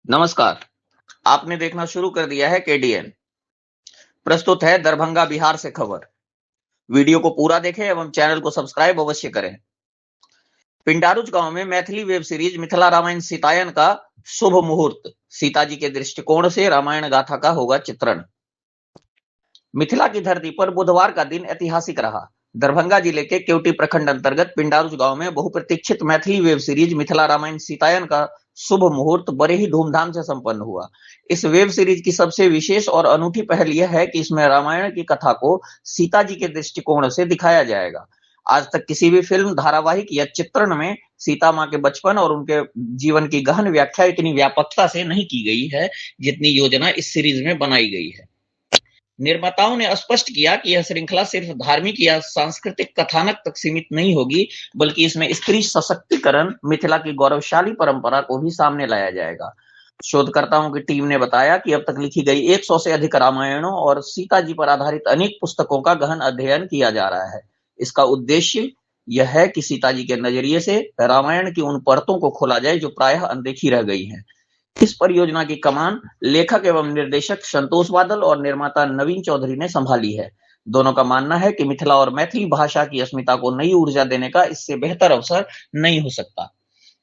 नमस्कार। आपने देखना शुरू कर दिया है केडीएन। प्रस्तुत है दरभंगा बिहार से खबर। वीडियो को पूरा देखें एवं चैनल को सब्सक्राइब अवश्य करें। पिंडारुच गांव में मैथिली वेब सीरीज मिथिला रामायण सीतायन का शुभ मुहूर्त। सीताजी के दृष्टिकोण से रामायण गाथा का होगा चित्रण। मिथिला की धरती पर बुधवार का दिन ऐतिहासिक रहा। दरभंगा जिले के केवटी प्रखंड अंतर्गत पिंडारुच गांव में बहुप्रतीक्षित मैथिली वेब सीरीज मिथिला रामायण सीतायन का शुभ मुहूर्त बड़े ही धूमधाम से संपन्न हुआ। इस वेब सीरीज की सबसे विशेष और अनूठी पहल यह है कि इसमें रामायण की कथा को सीता जी के दृष्टिकोण से दिखाया जाएगा। आज तक किसी भी फिल्म, धारावाहिक या चित्रण में सीता माँ के बचपन और उनके जीवन की गहन व्याख्या इतनी व्यापकता से नहीं की गई है जितनी योजना इस सीरीज में बनाई गई है। निर्माताओं ने स्पष्ट किया कि यह श्रृंखला सिर्फ धार्मिक या सांस्कृतिक कथानक तक सीमित नहीं होगी, बल्कि इसमें स्त्री सशक्तिकरण, मिथिला की गौरवशाली परंपरा को भी सामने लाया जाएगा। शोधकर्ताओं की टीम ने बताया कि अब तक लिखी गई 100 से अधिक रामायणों और सीता जी पर आधारित अनेक पुस्तकों का गहन अध्ययन किया जा रहा है। इसका उद्देश्य यह है कि सीता जी के नजरिए से रामायण की उन परतों को खोला जाए जो प्रायः अनदेखी रह गई हैं। इस परियोजना की कमान लेखक एवं निर्देशक संतोष बादल और निर्माता नवीन चौधरी ने संभाली है। दोनों का मानना है कि मिथिला और मैथिली भाषा की अस्मिता को नई ऊर्जा देने का इससे बेहतर अवसर नहीं हो सकता।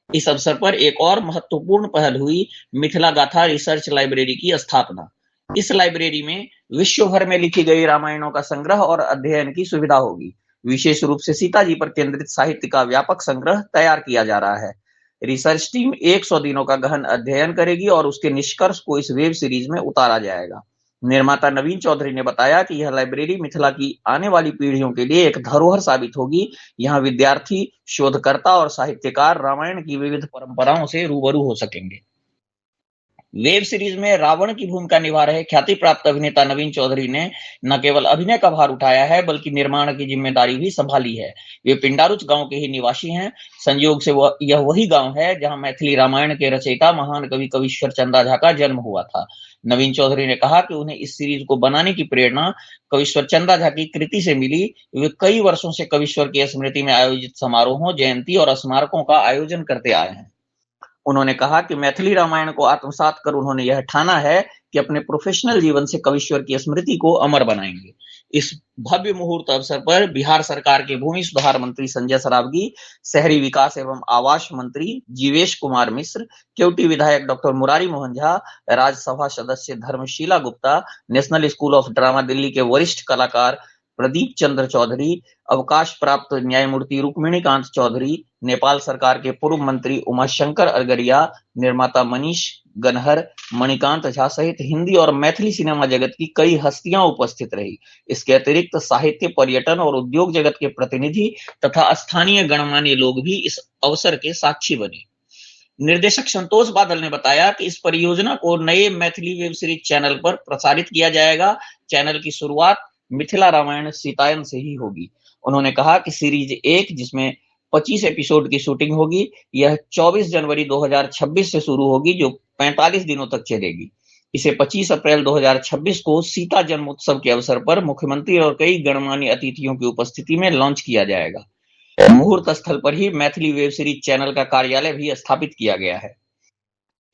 इस अवसर पर एक और महत्वपूर्ण पहल हुई, मिथिला गाथा रिसर्च लाइब्रेरी की स्थापना। इस लाइब्रेरी में विश्व भर में लिखी गई रामायणों का संग्रह और अध्ययन की सुविधा होगी। विशेष रूप से सीता जी पर केंद्रित साहित्य का व्यापक संग्रह तैयार किया जा रहा है। रिसर्च टीम 100 दिनों का गहन अध्ययन करेगी और उसके निष्कर्ष को इस वेब सीरीज में उतारा जाएगा। निर्माता नवीन चौधरी ने बताया कि यह लाइब्रेरी मिथिला की आने वाली पीढ़ियों के लिए एक धरोहर साबित होगी। यहाँ विद्यार्थी, शोधकर्ता और साहित्यकार रामायण की विविध परंपराओं से रूबरू हो सकेंगे। वेब सीरीज में रावण की भूमिका निभा रहे ख्याति प्राप्त अभिनेता नवीन चौधरी ने न केवल अभिनय का भार उठाया है, बल्कि निर्माण की जिम्मेदारी भी संभाली है। वे पिंडारुच गांव के ही निवासी हैं। संयोग से यह वही गांव है जहां मैथिली रामायण के रचयिता महान कवि कविश्वर चंदा झा का जन्म हुआ था। नवीन चौधरी ने कहा कि उन्हें इस सीरीज को बनाने की प्रेरणा कविश्वर चंदा झा की कृति से मिली। वे कई वर्षों से कविश्वर की स्मृति में आयोजित समारोहों, जयंती और स्मारकों का आयोजन करते आए हैं। उन्होंने कहा कि मैथिली रामायण को आत्मसात कर उन्होंने यह ठाना है कि अपने प्रोफेशनल जीवन से कविश्वर की स्मृति को अमर बनाएंगे। इस भव्य मुहूर्त अवसर पर बिहार सरकार के भूमि सुधार मंत्री संजय सरावगी, शहरी विकास एवं आवास मंत्री जीवेश कुमार मिश्र, केवटी विधायक डॉक्टर मुरारी मोहन झा, राज्यसभा सदस्य Dharmshila Gupta, national school of drama Delhi के वरिष्ठ कलाकार प्रदीप चंद्र चौधरी, अवकाश प्राप्त न्यायमूर्ति रुक्मिणीकांत चौधरी, नेपाल सरकार के पूर्व मंत्री उमाशंकर अरगरिया, निर्माता मनीष गनहर, मणिकांत झा सहित हिंदी और मैथिली सिनेमा जगत की कई हस्तियां उपस्थित रही। इसके अतिरिक्त साहित्य, पर्यटन और उद्योग जगत के प्रतिनिधि तथा स्थानीय गणमान्य लोग भी इस अवसर के साक्षी बने। निर्देशक संतोष बादल ने बताया कि इस परियोजना को नए मैथिली वेब सीरीज चैनल पर प्रसारित किया जाएगा। चैनल की शुरुआत मिथिला रामायण सीतायन से ही होगी। उन्होंने कहा कि सीरीज 1, जिसमें 25 एपिसोड की शूटिंग होगी, यह 24 जनवरी 2026 से शुरू होगी, जो 45 दिनों तक चलेगी। इसे 25 अप्रैल 2026 को सीता जन्मोत्सव के अवसर पर मुख्यमंत्री और कई गणमान्य अतिथियों की उपस्थिति में लॉन्च किया जाएगा। मुहूर्त स्थल पर ही मैथिली वेब सीरीज चैनल का कार्यालय भी स्थापित किया गया है।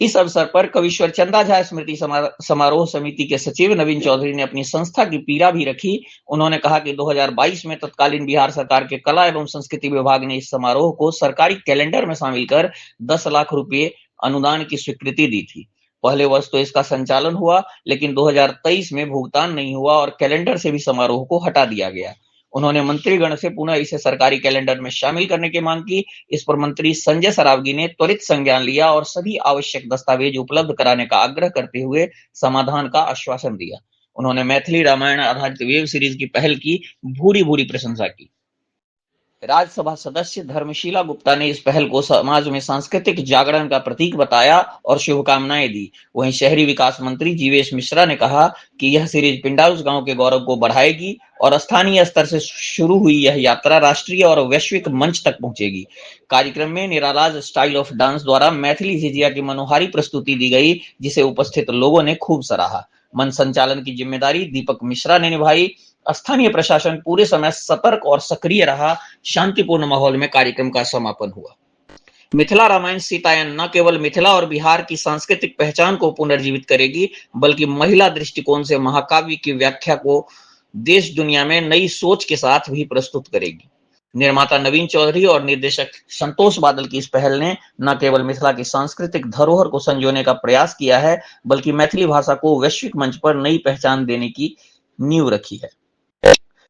इस अवसर पर कविश्वर चंदा झा स्मृति समारोह समिति के सचिव नवीन चौधरी ने अपनी संस्था की पीड़ा भी रखी। उन्होंने कहा कि 2022 में तत्कालीन बिहार सरकार के कला एवं संस्कृति विभाग ने इस समारोह को सरकारी कैलेंडर में शामिल कर 10 लाख रुपए अनुदान की स्वीकृति दी थी। पहले वर्ष तो इसका संचालन हुआ, लेकिन 2023 में भुगतान नहीं हुआ और कैलेंडर से भी समारोह को हटा दिया गया। उन्होंने मंत्रीगण से पुनः इसे सरकारी कैलेंडर में शामिल करने की मांग की। इस पर मंत्री संजय सरावगी ने त्वरित संज्ञान लिया और सभी आवश्यक दस्तावेज उपलब्ध कराने का आग्रह करते हुए समाधान का आश्वासन दिया। उन्होंने मैथिली रामायण आधारित वेब सीरीज की पहल की भूरी भूरी प्रशंसा की। राज्यसभा सदस्य धर्मशीला गुप्ता ने इस पहल को समाज में सांस्कृतिक जागरण का प्रतीक बताया और शुभकामनाएं दी। वहीं शहरी विकास मंत्री जीवेश मिश्रा ने कहा कि यह सीरीज पिंडारुच गांव के गौरव को बढ़ाएगी और स्थानीय स्तर से शुरू हुई यह यात्रा राष्ट्रीय और वैश्विक मंच तक पहुंचेगी। कार्यक्रम में निरालाज स्टाइल ऑफ डांस द्वारा मैथिली झिझिया की मनोहारी प्रस्तुति दी गई, जिसे उपस्थित लोगों ने खूब सराहा। मंच संचालन की जिम्मेदारी दीपक मिश्रा ने निभाई। स्थानीय प्रशासन पूरे समय सतर्क और सक्रिय रहा। शांतिपूर्ण माहौल में कार्यक्रम का समापन हुआ। मिथिला रामायण सीतायन न केवल मिथिला और बिहार की सांस्कृतिक पहचान को पुनर्जीवित करेगी, बल्कि महिला दृष्टिकोण से महाकाव्य की व्याख्या को देश दुनिया में नई सोच के साथ भी प्रस्तुत करेगी। निर्माता नवीन चौधरी और निर्देशक संतोष बादल की इस पहल ने न केवल मिथिला की सांस्कृतिक धरोहर को संजोने का प्रयास किया है, बल्कि मैथिली भाषा को वैश्विक मंच पर नई पहचान देने की नींव रखी है।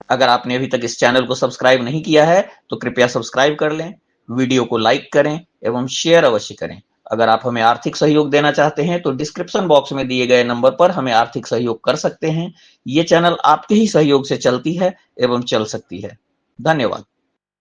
अगर आपने अभी तक इस चैनल को सब्सक्राइब नहीं किया है, तो कृपया सब्सक्राइब कर लें, वीडियो को लाइक करें एवं शेयर अवश्य करें। अगर आप हमें आर्थिक सहयोग देना चाहते हैं, तो डिस्क्रिप्शन बॉक्स में दिए गए नंबर पर हमें आर्थिक सहयोग कर सकते हैं। ये चैनल आपके ही सहयोग से चलती है एवं चल सकती है। धन्यवाद।